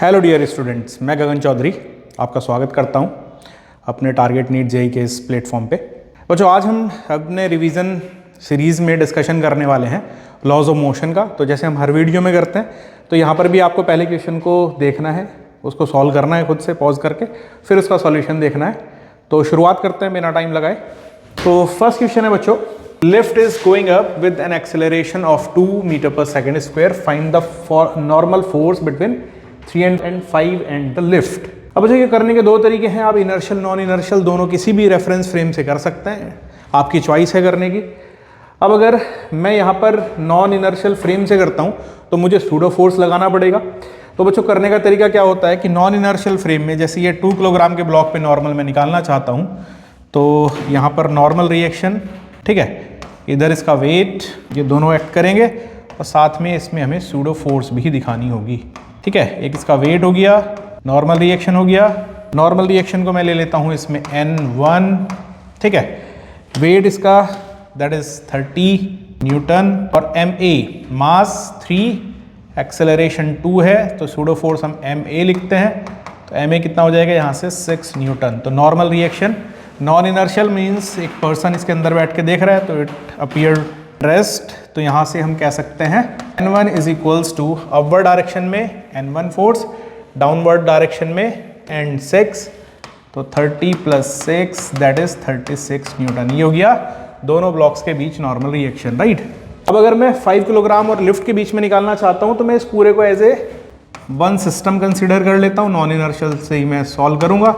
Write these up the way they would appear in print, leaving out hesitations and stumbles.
Hello dear students, मैं गगन चौधरी आपका स्वागत करता हूं अपने टारगेट नीट जेईई के इस प्लेटफॉर्म पे। बच्चों, आज हम अपने रिवीजन सीरीज़ में डिस्कशन करने वाले हैं लॉज ऑफ मोशन का। तो जैसे हम हर वीडियो में करते हैं, तो यहाँ पर भी आपको पहले क्वेश्चन को देखना है, उसको सॉल्व करना है खुद से पॉज करके, फिर उसका सॉल्यूशन देखना है। तो शुरुआत करते हैं बिना टाइम लगाए। तो फर्स्ट क्वेश्चन है बच्चों, lift is going up with an acceleration of 2 meter per second square, find the normal force between 3 and 5 and the lift. अब बच्चों, ये करने के दो तरीके हैं। आप इनर्शियल नॉन इनर्शियल दोनों किसी भी रेफरेंस फ्रेम से कर सकते हैं, आपकी चॉइस है करने की। अब अगर मैं यहाँ पर नॉन इनर्शियल फ्रेम से करता हूँ तो मुझे सूडो फोर्स लगाना पड़ेगा। तो बच्चों, करने का तरीका क्या होता है कि नॉन इनर्शियल फ्रेम में जैसे ये 2 किलोग्राम के ब्लॉक पे नॉर्मल मैं निकालना चाहता हूँ, तो यहाँ पर नॉर्मल रिएक्शन, ठीक है, इधर इसका वेट, ये दोनों एक्ट करेंगे और साथ में इसमें हमें सूडो फोर्स भी दिखानी होगी। ठीक है, एक इसका वेट हो गया, नॉर्मल रिएक्शन हो गया। नॉर्मल रिएक्शन को मैं ले लेता हूँ इसमें N1, ठीक है, वेट इसका दैट इज 30 न्यूटन और MA मास 3, एक्सेलरेशन 2 है, तो सूडो फोर्स हम MA लिखते हैं। तो MA कितना हो जाएगा यहाँ से 6 न्यूटन। तो normal reaction, non inertial means एक पर्सन इसके अंदर बैठ के देख रहा है, तो इट अपीयर रेस्ट। तो यहाँ से हम कह सकते हैं N1 is equals to upward direction में N1 फोर्स, डाउनवर्ड डायरेक्शन में N6, तो 30 + 6 दैट इज 36 न्यूटन। ये हो गया दोनों ब्लॉक्स के बीच नॉर्मल रिएक्शन, राइट। अब अगर मैं 5 किलोग्राम और लिफ्ट के बीच में निकालना चाहता हूँ तो मैं इस पूरे को as a one system consider कर लेता हूँ। नॉन इनर्शियल से ही मैं सॉल्व करूँगा।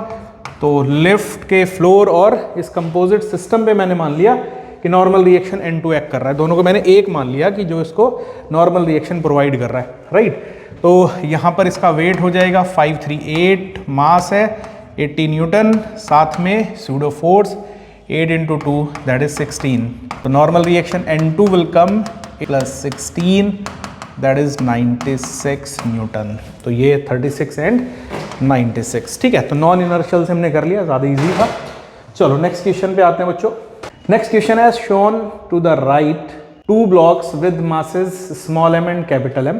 तो लिफ्ट के फ्लोर और इस कंपोजिट सिस्टम पे मैंने मान लिया कि नॉर्मल रिएक्शन N2 एक्ट कर रहा है। दोनों को मैंने एक मान लिया कि जो इसको नॉर्मल रिएक्शन प्रोवाइड कर रहा है, राइट। तो यहाँ पर इसका वेट हो जाएगा 538, मास है 80 न्यूटन, साथ में सूडो फोर्स 8 × 2 दैट इज 16। तो normal reaction N2 will come +16 that is 96 Newton. तो ये 36 एंड 96, ठीक है। तो नॉन इनर्शियल से हमने कर लिया, ज़्यादा इजी था। चलो नेक्स्ट क्वेश्चन पे आते हैं बच्चों। नेक्स्ट क्वेश्चन है, shown to the right 2 blocks with masses small m and capital M,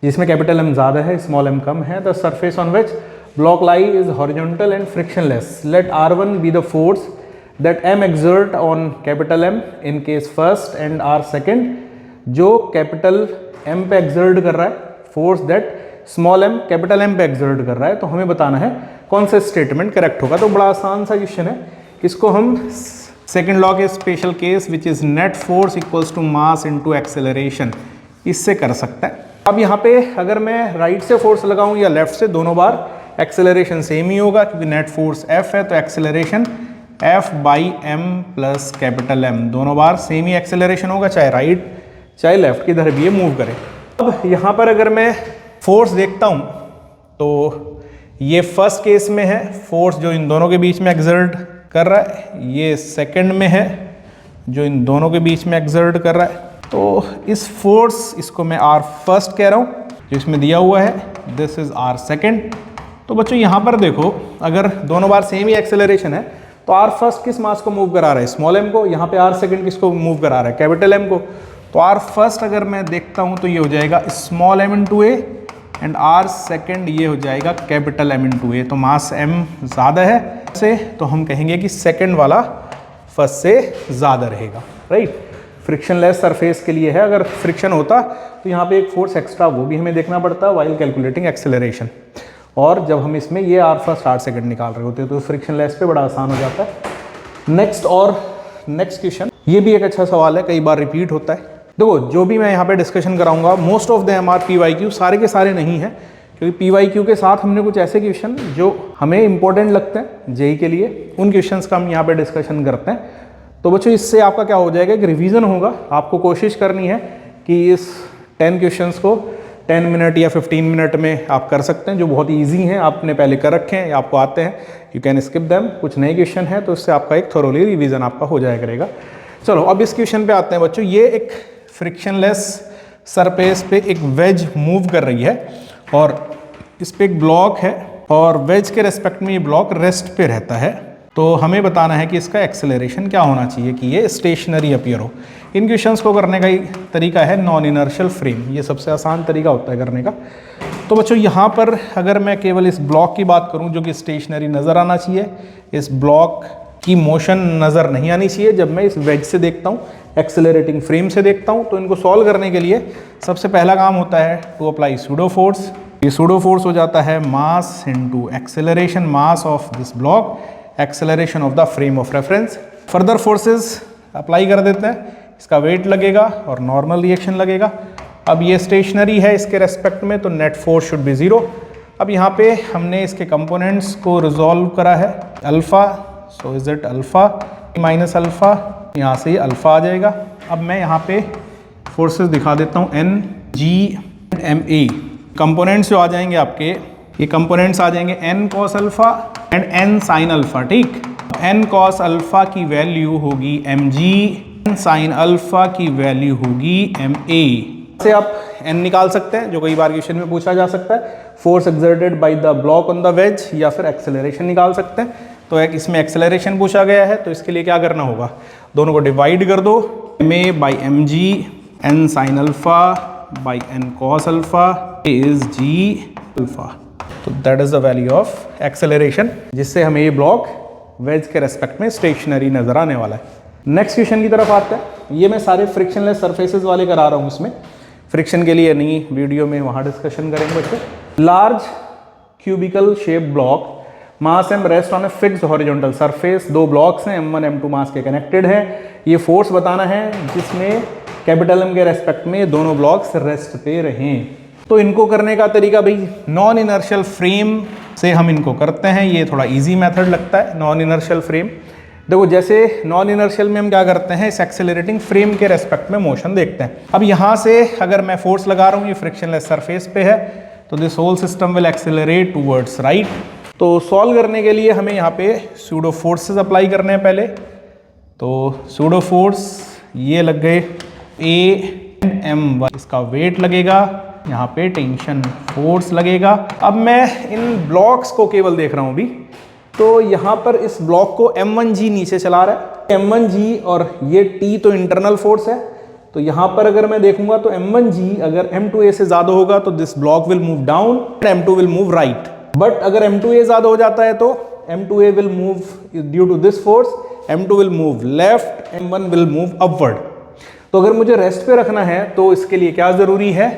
जिसमें कैपिटल M ज़्यादा है, स्मॉल m कम है। The surface on which block lie is horizontal and frictionless. Let R1 be the force that M exert on capital M in case first and R second. जो capital M पे exert कर रहा है, force that small m capital M पे exert कर रहा है, तो हमें बताना है कौन सा स्टेटमेंट करेक्ट होगा। तो बड़ा आसान सा क्वेश्चन है, इसको हम सेकेंड लॉ के special case which is net force equals to mass into acceleration, इससे कर सकते हैं। अब यहाँ पे अगर मैं राइट से फोर्स लगाऊं या लेफ्ट से, दोनों बार एक्सेलरेशन सेम ही होगा क्योंकि नेट फोर्स F है, तो acceleration F/m plus capital M, दोनों बार सेम ही एक्सेलरेशन होगा, चाहे राइट चाहे लेफ्ट, किधर भी ये मूव करे। अब यहाँ पर अगर मैं फोर्स देखता हूँ तो ये फर्स्ट केस में है, फोर्स जो इन दोनों के बीच में एक्सर्ट कर रहा है, ये सेकंड में है जो इन दोनों के बीच में एक्सर्ट कर रहा है। तो इस फोर्स, इसको मैं R फर्स्ट कह रहा हूँ, जो इसमें दिया हुआ है, दिस इज R सेकंड। तो बच्चों यहाँ पर देखो, अगर दोनों बार सेम ही एक्सेलरेशन है तो R फर्स्ट किस मास को मूव करा रहा है, स्मॉल m को। यहाँ पे R सेकंड किसको मूव करा रहा है, कैपिटल M को। तो R फर्स्ट अगर मैं देखता हूँ तो ये हो जाएगा small m × A and R second ये हो जाएगा कैपिटल M × A। तो मास M ज़्यादा है से, तो हम कहेंगे कि सेकंड वाला फर्स्ट से ज़्यादा रहेगा, राइट। फ्रिक्शनलेस सरफेस के लिए है, अगर फ्रिक्शन होता तो यहाँ पे एक फोर्स एक्स्ट्रा, वो भी हमें देखना पड़ता वाइल कैलकुलेटिंग एक्सेलरेशन। और जब हम इसमें ये R फर्स्ट R सेकंड निकाल रहे होते तो फ्रिक्शनलेस पे बड़ा आसान हो जाता है। नेक्स्ट क्वेश्चन, ये भी एक अच्छा सवाल है, कई बार रिपीट होता है। देखो, जो भी मैं यहाँ पे डिस्कशन कराऊंगा most of them are PYQ, सारे के सारे नहीं है, क्योंकि PYQ के साथ हमने कुछ ऐसे क्वेश्चन जो हमें इंपॉर्टेंट लगते हैं जेईई के लिए, उन क्वेश्चंस का हम यहाँ पे डिस्कशन करते हैं। तो बच्चों, इससे आपका क्या हो जाएगा, एक रिवीजन होगा। आपको कोशिश करनी है कि इस 10 क्वेश्चंस को 10 मिनट या 15 मिनट में आप कर सकते हैं, जो बहुत ईजी हैं, आपने पहले कर रखे हैं या आपको आते हैं, यू कैन स्किप देम। कुछ नए क्वेश्चन है तो इससे आपका एक थोरोली रिवीजन आपका हो जाया करेगा। चलो अब इस क्वेश्चन पे आते हैं बच्चों। ये एक फ्रिक्शनलेस सरफेस पे एक वेज मूव कर रही है और इस पे एक ब्लॉक है और वेज के रेस्पेक्ट में ये ब्लॉक रेस्ट पे रहता है। तो हमें बताना है कि इसका एक्सेलरेशन क्या होना चाहिए कि ये स्टेशनरी अपीयर हो। इन क्वेश्चंस को करने का ही तरीका है नॉन इनर्शियल फ्रेम, ये सबसे आसान तरीका होता है करने का। तो बच्चों यहाँ पर अगर मैं केवल इस ब्लॉक की बात करूँ जो कि स्टेशनरी नज़र आना चाहिए, इस ब्लॉक की मोशन नज़र नहीं आनी चाहिए। जब मैं इस वेज से देखता हूँ, एक्सेलरेटिंग फ्रेम से देखता हूँ, तो इनको सॉल्व करने के लिए सबसे पहला काम होता है टू अप्लाई सूडो फोर्स। ये सूडो फोर्स हो जाता है मास into acceleration, mass of this block, acceleration of the frame of reference. Further forces apply कर देते हैं, इसका वेट लगेगा और नॉर्मल रिएक्शन लगेगा। अब ये स्टेशनरी है इसके रेस्पेक्ट में, तो net force should be zero. अब यहाँ पे हमने इसके कंपोनेंट्स को रिजॉल्व करा है, alpha, so is it alpha minus alpha, यहाँ से अल्फ़ा आ जाएगा। अब मैं यहाँ पे फोर्सेस दिखा देता हूँ, N g m a. Components जो आ जाएंगे आपके, ये कंपोनेंट्स आ जाएंगे N cos alpha and N sine alpha, ठीक। एन कॉस अल्फ़ा की वैल्यू होगी एम जी, एन साइन अल्फ़ा की वैल्यू होगी एम ए। से आप एन निकाल सकते हैं, जो कई बार क्वेश्चन में पूछा जा सकता है, force exerted by the block on the ways, या फिर एक्सेलरेशन निकाल सकते हैं। तो एक इसमें एक्सेलरेशन पूछा गया है, तो इसके लिए क्या करना होगा, दोनों को डिवाइड कर दो, M A by M ji, N sine alpha by N cos alpha is G alpha. तो that is the value of acceleration, जिससे हमें ये ब्लॉक वेज के रेस्पेक्ट में स्टेशनरी नजर आने वाला है। नेक्स्ट क्वेश्चन की तरफ आते हैं। ये मैं सारे फ्रिक्शनलेस सरफेसेस वाले करा रहा हूँ, इसमें फ्रिक्शन के लिए नहीं, वीडियो में वहाँ डिस्कशन करेंगे बच्चे। Large cubical shape block, mass M rest on a fixed horizontal surface, दो ब्लॉक्स हैं M1 M2 मास के कनेक्टेड हैं। ये फोर्स बताना है जिसमें कैपिटल M के रेस्पेक्ट में दोनों ब्लॉक्स रेस्ट पे रहें। तो इनको करने का तरीका भाई नॉन इनर्शियल फ्रेम से हम इनको करते हैं। ये थोड़ा इजी मेथड लगता है नॉन इनर्शियल फ्रेम। देखो जैसे नॉन इनर्शियल में हम क्या करते हैं, इस एक्सेलरेटिंग फ्रेम के रेस्पेक्ट में मोशन देखते हैं। अब यहाँ से अगर मैं फोर्स लगा रहा हूँ, ये फ्रिक्शनलेस सरफेस पे है, तो this whole system will accelerate towards right. तो सॉल्व करने के लिए हमें यहाँ पे सूडो फोर्सेस अप्लाई करने हैं पहले। तो सूडो फोर्स ये लग गए ए एम, इसका वेट लगेगा, यहाँ पे टेंशन फोर्स लगेगा। अब मैं इन ब्लॉक्स को केवल देख रहा हूँ अभी, तो यहाँ पर इस ब्लॉक को M1G नीचे चला रहा है, M1G, और ये T तो इंटरनल फोर्स है। तो यहाँ पर अगर मैं देखूंगा तो M1G अगर M2A से ज़्यादा होगा तो this block will move down, M2 will move right. But अगर M2A ज़्यादा हो जाता है तो M2A will move due to this force, M2 will move left, M1 will move upward. तो अगर मुझे रेस्ट पे रखना है तो इसके लिए क्या ज़रूरी है,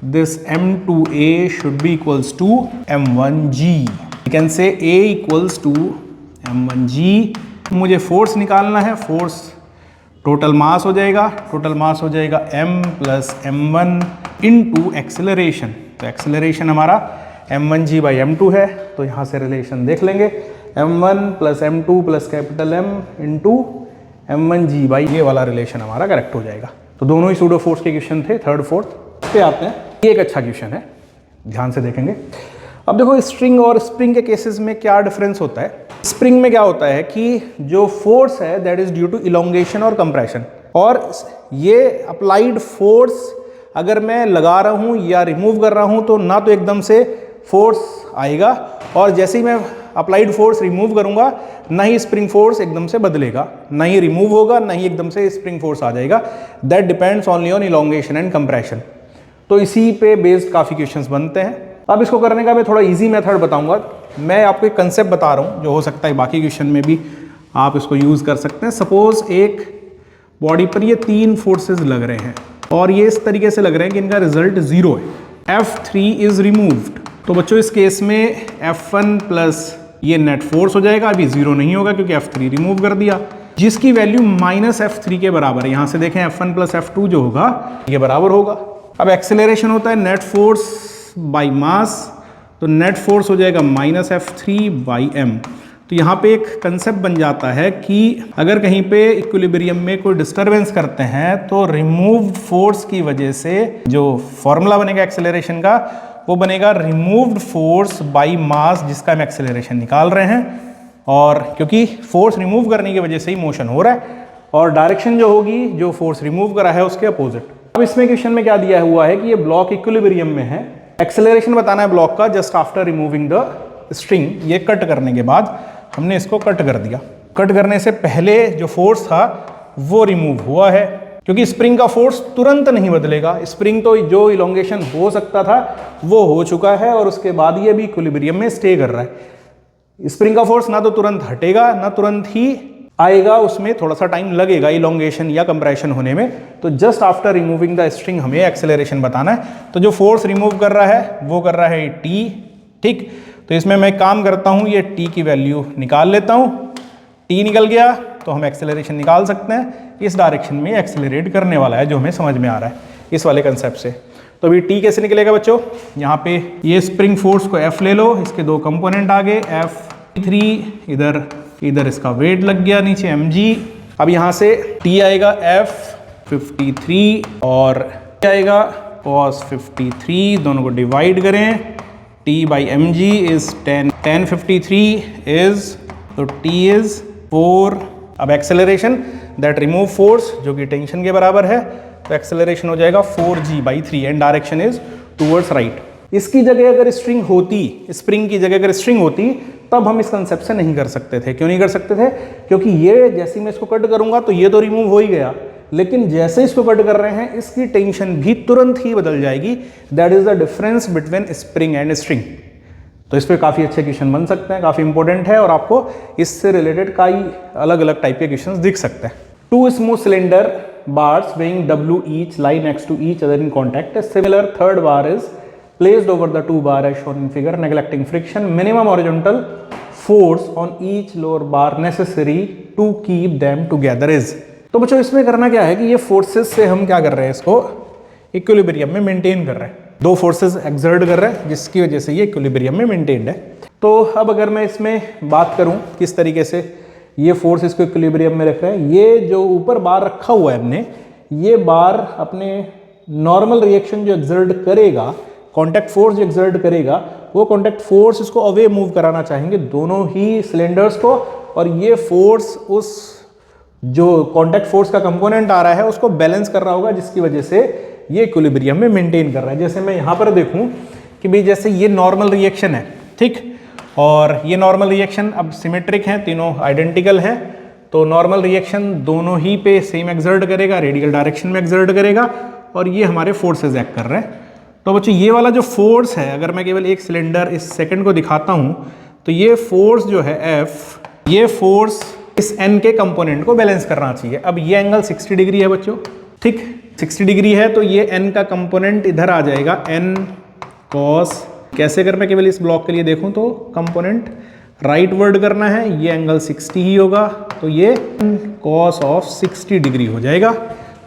this M2A should be equals to M1G। You can say A equals to M1G। मुझे फोर्स निकालना है, फोर्स टोटल मास हो जाएगा, टोटल मास हो जाएगा M plus M1 into acceleration. तो एक्सेलरेशन हमारा M1G बाई M2 है, तो यहाँ से रिलेशन देख लेंगे, M1 plus M2 plus capital M into M1G by, ये वाला रिलेशन हमारा करेक्ट हो जाएगा। तो दोनों ही सूडो फोर्स के क्वेश्चन थे, थर्ड फोर्थ पे आते हैं। ये एक अच्छा क्वेश्चन है, ध्यान से देखेंगे। अब देखो स्ट्रिंग और स्प्रिंग के केसेस में क्या डिफरेंस होता है। स्प्रिंग में क्या होता है कि जो फोर्स है that is due to elongation और कंप्रेशन, और ये अप्लाइड फोर्स अगर मैं लगा रहा हूँ या रिमूव कर रहा हूँ तो ना तो एकदम से फोर्स आएगा, और जैसे ही मैं अप्लाइड फोर्स रिमूव करूँगा ना ही स्प्रिंग फोर्स एकदम से बदलेगा, ना ही रिमूव होगा ना ही एकदम से स्प्रिंग फोर्स आ जाएगा। That depends only on elongation and compression. तो इसी पे बेस्ड काफ़ी क्वेश्चंस बनते हैं। अब इसको करने का मैं थोड़ा इजी मेथड बताऊंगा। मैं आपको एक कंसेप्ट बता रहा हूँ जो हो सकता है बाकी क्वेश्चन में भी आप इसको यूज़ कर सकते हैं। सपोज एक बॉडी पर ये तीन फोर्सेस लग रहे हैं और ये इस तरीके से लग रहे हैं कि इनका रिजल्ट 0 है। F3 is removed. तो बच्चों इस केस में F1 प्लस ये नेट फोर्स हो जाएगा, अभी 0 नहीं होगा क्योंकि F3 रिमूव कर दिया, जिसकी वैल्यू माइनस F3 के बराबर है। यहाँ से देखें F1 प्लस F2 जो होगा ये बराबर होगा। अब एक्सेलरेशन होता है नेट फोर्स बाई मास, तो नेट फोर्स हो जाएगा माइनस F3 बाई M। तो यहाँ पे एक कंसेप्ट बन जाता है कि अगर कहीं पे इक्विलिब्रियम में कोई डिस्टरबेंस करते हैं तो रिमूव्ड फोर्स की वजह से जो फॉर्मूला बनेगा एक्सेलरेशन का वो बनेगा रिमूव्ड फोर्स बाई मास, जिसका हम एक्सेलरेशन निकाल रहे हैं। और क्योंकि फोर्स रिमूव करने की वजह से ही मोशन हो रहा है और डायरेक्शन जो होगी जो फोर्स रिमूव करा है उसके अपोजिट। अब इसमें क्वेश्चन में क्या दिया हुआ है कि ये ब्लॉक इक्विलिब्रियम में है, एक्सेलरेशन बताना है ब्लॉक का just after removing the string, ये कट करने के बाद। हमने इसको कट कर दिया। कट करने से पहले जो फोर्स था वो रिमूव हुआ है, क्योंकि स्प्रिंग का फोर्स तुरंत नहीं बदलेगा। स्प्रिंग तो जो इलोंगेशन हो सकता था वो हो चुका है और उसके बाद ये भी इक्विलिब्रियम में स्टे कर रहा है। स्प्रिंग का फोर्स ना तो तुरंत हटेगा ना तुरंत ही आएगा, उसमें थोड़ा सा टाइम लगेगा इलोंगेशन या कंप्रेशन होने में। तो just after removing the string हमें एक्सेलरेशन बताना है। तो जो फोर्स रिमूव कर रहा है वो कर रहा है टी, ठीक। तो इसमें मैं काम करता हूँ, ये टी की वैल्यू निकाल लेता हूँ। टी निकल गया तो हम एक्सेलरेशन निकाल सकते हैं। इस डायरेक्शन में एक्सेलरेट करने वाला है, जो हमें समझ में आ रहा है इस वाले कंसेप्ट से। तो अभी टी कैसे निकलेगा बच्चों, यहाँ पे ये स्प्रिंग फोर्स को एफ ले लो, इसके दो कंपोनेंट आ गए, F3, इधर इसका वेट लग गया नीचे mg। अब यहाँ से टी आएगा F53 और आएगा cos 53, दोनों को डिवाइड करें, t by mg is 10, 1053 is, तो t इज 4। अब एक्सेलरेशन दैट रिमूव फोर्स जो कि टेंशन के बराबर है, तो एक्सेलरेशन हो जाएगा 4g/3 and direction is towards right. इसकी जगह अगर स्ट्रिंग होती, स्प्रिंग की जगह अगर स्ट्रिंग होती, तब हम इस कंसेप्ट से नहीं कर सकते थे। क्यों नहीं कर सकते थे? क्योंकि ये जैसे मैं इसको कट करूंगा तो ये तो रिमूव हो ही गया, लेकिन जैसे इसको कट कर रहे हैं इसकी टेंशन भी तुरंत ही बदल जाएगी। That is the difference between spring and string. तो इस पर काफ़ी अच्छे क्वेश्चन बन सकते हैं, काफ़ी इंपॉर्टेंट है और आपको इससे रिलेटेड कई अलग अलग टाइप के क्वेश्चन दिख सकते हैं। Two smooth cylinder bars weighing W each lie next to each other in contact. A similar third bar is placed over the two bar as shown in figure, neglecting friction. Minimum horizontal force on each lower bar necessary to keep them together is. तो बच्चों इसमें करना क्या है कि ये forces से हम क्या कर रहे हैं, इसको इक्विलिब्रियम में मेंटेन कर रहे हैं। दो फोर्सेस एक्सर्ट कर रहे हैं जिसकी वजह से ये इक्विलिब्रियम में मेंटेन्ड है। तो अब अगर मैं इसमें बात करूं किस तरीके से ये फोर्स इसको इक्विलिब्रियम में रख रहे हैं, ये जो ऊपर बार रखा हुआ है हमने, ये बार अपने नॉर्मल रिएक्शन जो एक्सर्ट करेगा, कॉन्टैक्ट फोर्स जो एक्सर्ट करेगा, वो कॉन्टैक्ट फोर्स इसको अवे मूव कराना चाहेंगे दोनों ही सिलेंडर्स को, और ये फोर्स उस जो कॉन्टैक्ट फोर्स का कंपोनेंट आ रहा है उसको बैलेंस कर रहा होगा, जिसकी वजह से ये इक्विलिब्रियम में मेंटेन कर रहा है। जैसे मैं यहाँ पर देखूँ कि भाई जैसे ये नॉर्मल रिएक्शन है, ठीक, और ये नॉर्मल रिएक्शन अब सिमेट्रिक हैं, तीनों आइडेंटिकल हैं, तो नॉर्मल रिएक्शन दोनों ही पे सेम एक्सर्ट करेगा, रेडियल डायरेक्शन में एक्सर्ट करेगा, और ये हमारे फोर्सेस एक्ट कर रहे हैं। तो बच्चों ये वाला जो फोर्स है, अगर मैं केवल एक सिलेंडर इस सेकंड को दिखाता हूँ, तो ये फोर्स जो है F, ये फोर्स इस N के कंपोनेंट को बैलेंस करना चाहिए। अब ये एंगल 60 डिग्री है बच्चों, ठीक, 60 डिग्री है, तो ये N का कंपोनेंट इधर आ जाएगा, N cos, कैसे करना, केवल इस ब्लॉक के लिए देखूं तो कंपोनेंट राइट वर्ड करना है, ये एंगल 60 ही होगा, तो ये cos ऑफ 60 डिग्री हो जाएगा।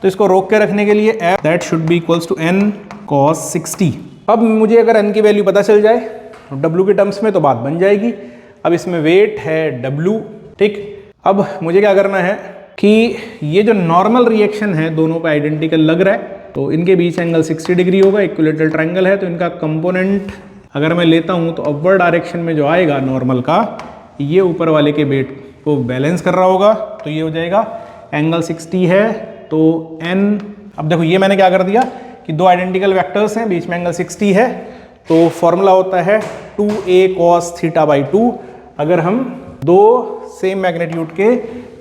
तो इसको रोक के रखने के लिए F that should be equals to N cos 60। अब मुझे अगर N की वैल्यू पता चल जाए तो W के टर्म्स में तो बात बन जाएगी। अब इसमें वेट है W, ठीक। अब मुझे क्या करना है कि ये जो नॉर्मल रिएक्शन है दोनों पे आइडेंटिकल लग रहा है, तो इनके बीच एंगल 60 डिग्री होगा, इक्विलेटरल ट्रायंगल है, तो इनका कंपोनेंट अगर मैं लेता हूं तो अपवर्ड डायरेक्शन में जो आएगा नॉर्मल का, ये ऊपर वाले के वेट को बैलेंस कर रहा होगा, तो ये हो जाएगा एंगल 60 है तो N। अब देखो ये मैंने क्या कर दिया कि दो आइडेंटिकल वेक्टर्स हैं, बीच में एंगल 60 है, तो फॉर्मूला होता है 2a cos θ/2। अगर हम दो सेम मैग्नीट्यूड के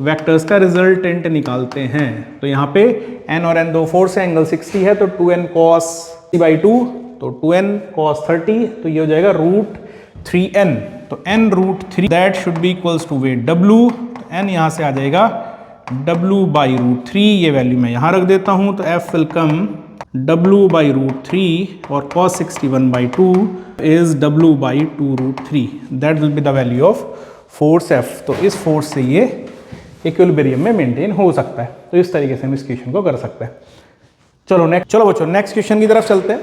वेक्टर्स का रिजल्टेंट निकालते हैं, तो यहाँ पे N और N दो फोर्स है, एंगल 60 है, तो 2n cos θ/2, तो 2n cos 30, तो ये हो जाएगा √3n, तो n √3 that should be equals to weight W, n यहाँ से आ जाएगा W/√3, ये वैल्यू मैं यहाँ रख देता हूँ, तो F विल कम W/√3 और cos 61/2 is W/2√3, that will be the value of force F। तो इस फोर्स से ये इक्विलिब्रियम में मेंटेन हो सकता है। तो इस तरीके से हम इस क्वेश्चन को कर सकते हैं। चलो बच्चों नेक्स्ट क्वेश्चन की तरफ चलते हैं।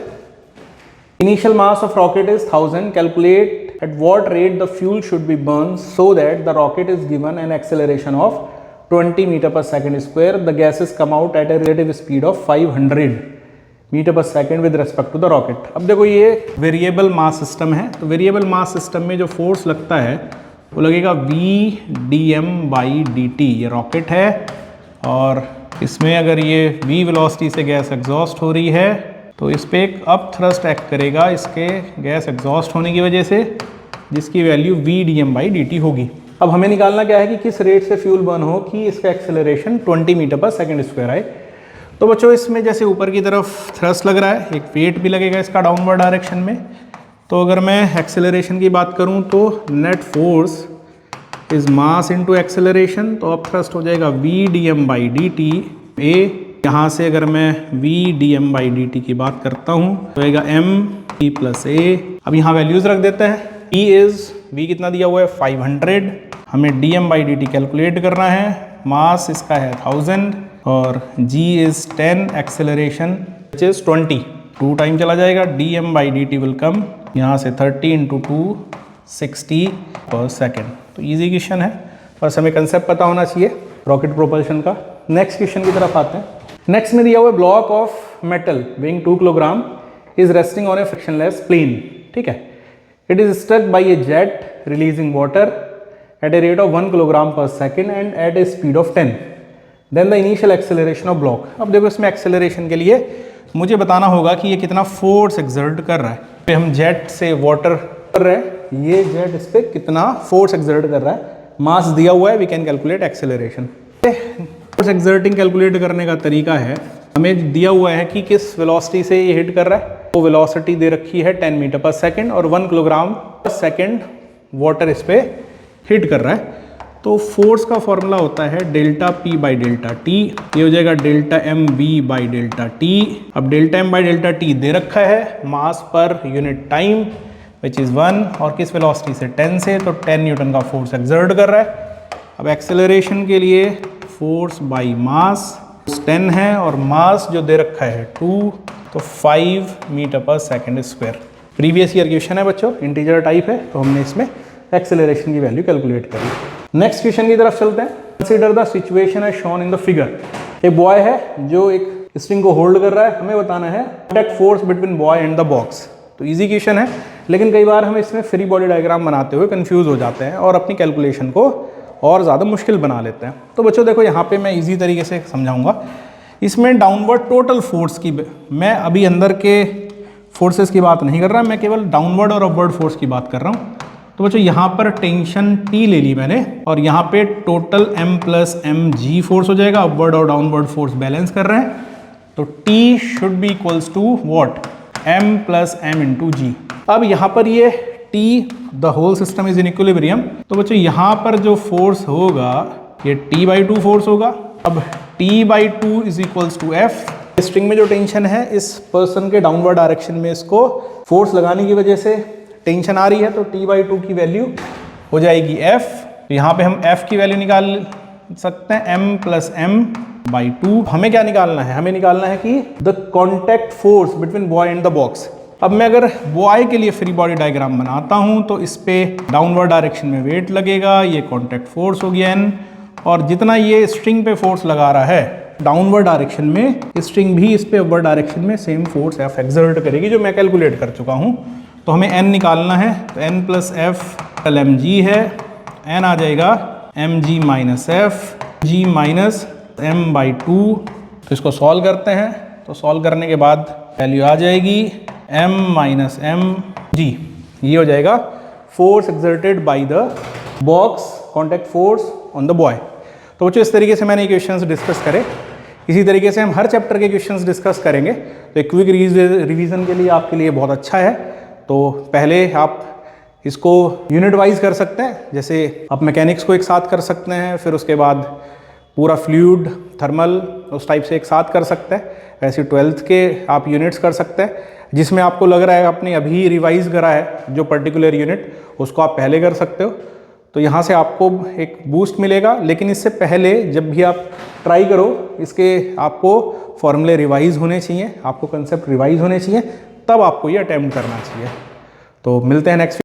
Initial mass of rocket is 1000. Calculate at what rate the fuel should be burned so that the rocket is given an acceleration of 20 meter per second square. The gases come out at a relative speed of 500 meter per second with respect to the rocket. अब देखो ये variable mass system है, तो variable mass system में जो force लगता है वो लगेगा v/dt। ये रॉकेट है और इसमें अगर ये v वेलोसिटी से गैस एग्जॉस्ट हो रही है, तो इस पर एक अप थ्रस्ट एक्ट करेगा इसके गैस एग्जॉस्ट होने की वजह से, जिसकी वैल्यू v/dt होगी। अब हमें निकालना क्या है कि किस रेट से फ्यूल बर्न हो कि इसका एक्सेलरेशन 20 मीटर पर सेकंड स्क्वायर आए। तो बच्चों इसमें जैसे ऊपर की तरफ थ्रस्ट लग रहा है, एक वेट भी लगेगा इसका डाउनवर्ड डायरेक्शन में। तो अगर मैं एक्सेलरेशन की बात करूं तो net force is mass into acceleration, तो अब थ्रस्ट हो जाएगा v dm by D T A. यहाँ से अगर मैं v dm by D T की बात करता हूँ तो आएगा m p प्लस ए। अब यहाँ वैल्यूज रख देते हैं। v कितना दिया हुआ है 500, हमें dm by D T calculate करना है, मास इसका है 1000 और g is 10, acceleration which is 20। 2 time चला जाएगा, dm by D T will come यहाँ से 30 इंटू 2 60 पर सेकेंड। तो ईजी क्वेश्चन है, बस हमें कंसेप्ट पता होना चाहिए रॉकेट प्रोपल्शन का। नेक्स्ट क्वेश्चन की तरफ आते हैं। नेक्स्ट में दिया हुआ block of metal weighing 2 kilogram is resting on a frictionless plane. ठीक है, it is struck by a jet releasing water at a rate of 1 kilogram per second and at a speed of 10, then the initial acceleration of block. अब देखो इसमें acceleration के लिए मुझे बताना होगा कि ये कितना फोर्स एक्सर्ट कर रहा है। पे हम जेट से वाटर कर रहे हैं, ये जेट इस पर कितना फोर्स एक्सर्ट कर रहा है, मास दिया हुआ है, we can calculate acceleration. Force exerting calculate करने का तरीका है, हमें दिया हुआ है कि किस वेलोसिटी से ये हिट कर रहा है। तो वेलोसिटी दे रखी है 10 मीटर पर सेकेंड और 1 किलोग्राम पर सेकेंड वाटर इस पर हिट कर रहा है। तो फोर्स का फॉर्मूला होता है delta P by delta T, ये हो जाएगा delta M B by delta T. अब delta M by delta T दे रखा है मास per unit time which is 1 और किस वेलोसिटी से 10 से, तो 10 न्यूटन का फोर्स एक्सर्ट कर रहा है। अब एक्सेलरेशन के लिए फोर्स बाई मास 10 है और मास जो दे रखा है 2, तो 5 metre per second square. Previous year question है बच्चों, इंटीजर टाइप है, तो हमने इसमें एक्सेलरेशन की वैल्यू कैलकुलेट करी। नेक्स्ट क्वेश्चन की तरफ चलते हैं। Consider the situation as shown in the figure. एक बॉय है जो एक स्ट्रिंग को होल्ड कर रहा है, हमें बताना है contact force between boy and the box. तो इजी क्वेश्चन है, लेकिन कई बार हम इसमें फ्री बॉडी डायग्राम बनाते हुए कंफ्यूज हो जाते हैं और अपनी कैलकुलेशन को और ज़्यादा मुश्किल बना लेते हैं। तो बच्चों देखो यहाँ पे मैं इजी तरीके से समझाऊंगा। इसमें डाउनवर्ड टोटल फोर्स की, मैं अभी अंदर के फोर्सेस की बात नहीं कर रहा, मैं केवल डाउनवर्ड और अपवर्ड फोर्स की बात कर रहा हूँ। तो बच्चों यहाँ पर टेंशन T ले ली मैंने और यहाँ पे total M plus m g force हो जाएगा। अपवर्ड और डाउनवर्ड फोर्स बैलेंस कर रहे हैं, तो T should be equals to what, M plus M into G. अब यहाँ पर ये T the whole system is in equilibrium, तो बच्चों यहाँ पर जो फोर्स होगा ये T/2 फोर्स होगा। अब T/2 is equals to F। String में जो टेंशन है इस पर्सन के डाउनवर्ड डायरेक्शन में इसको फोर्स लगाने की वजह से टेंशन आ रही है, तो T/2 की वैल्यू हो जाएगी F। तो यहाँ पे हम F की वैल्यू निकाल सकते हैं M प्लस एम बाई 2। हमें क्या निकालना है, हमें निकालना है कि the contact force between boy and the box. अब मैं अगर बॉय के लिए फ्री बॉडी डायग्राम बनाता हूँ तो इस पे डाउनवर्ड डायरेक्शन में वेट लगेगा, ये कॉन्टैक्ट फोर्स हो गया N, और जितना ये स्ट्रिंग पे फोर्स लगा रहा है डाउनवर्ड डायरेक्शन में, स्ट्रिंग भी इस पे अपवर्ड डायरेक्शन में सेम फोर्स F एक्सर्ट करेगी, जो मैं कैलकुलेट कर चुका हूँ। तो हमें n निकालना है, तो n plus F m g है, n आ जाएगा m g minus F g minus m by 2। तो इसको सॉल्व करते हैं, तो सॉल्व करने के बाद वैल्यू आ जाएगी m माइनस एम जी। ये हो जाएगा force exerted by the box, contact force on the boy. तो बच्चों इस तरीके से मैंने क्वेश्चंस डिस्कस करे। इसी तरीके से हम हर चैप्टर के क्वेश्चंस डिस्कस करेंगे। तो एक क्विक रिवीजन के लिए आपके लिए बहुत अच्छा है। तो पहले आप इसको यूनिट वाइज कर सकते हैं, जैसे आप मैकेनिक्स को एक साथ कर सकते हैं, फिर उसके बाद पूरा फ्लूइड थर्मल उस टाइप से एक साथ कर सकते हैं। वैसे 12th के आप यूनिट्स कर सकते हैं, जिसमें आपको लग रहा है आपने अभी रिवाइज करा है जो पर्टिकुलर यूनिट, उसको आप पहले कर सकते हो। तो यहाँ से आपको एक बूस्ट मिलेगा, लेकिन इससे पहले जब भी आप ट्राई करो इसके आपको फॉर्मूले रिवाइज होने चाहिए, आपको कंसेप्ट रिवाइज होने चाहिए, तब आपको ये अटेम्प्ट करना चाहिए। तो मिलते हैं नेक्स्ट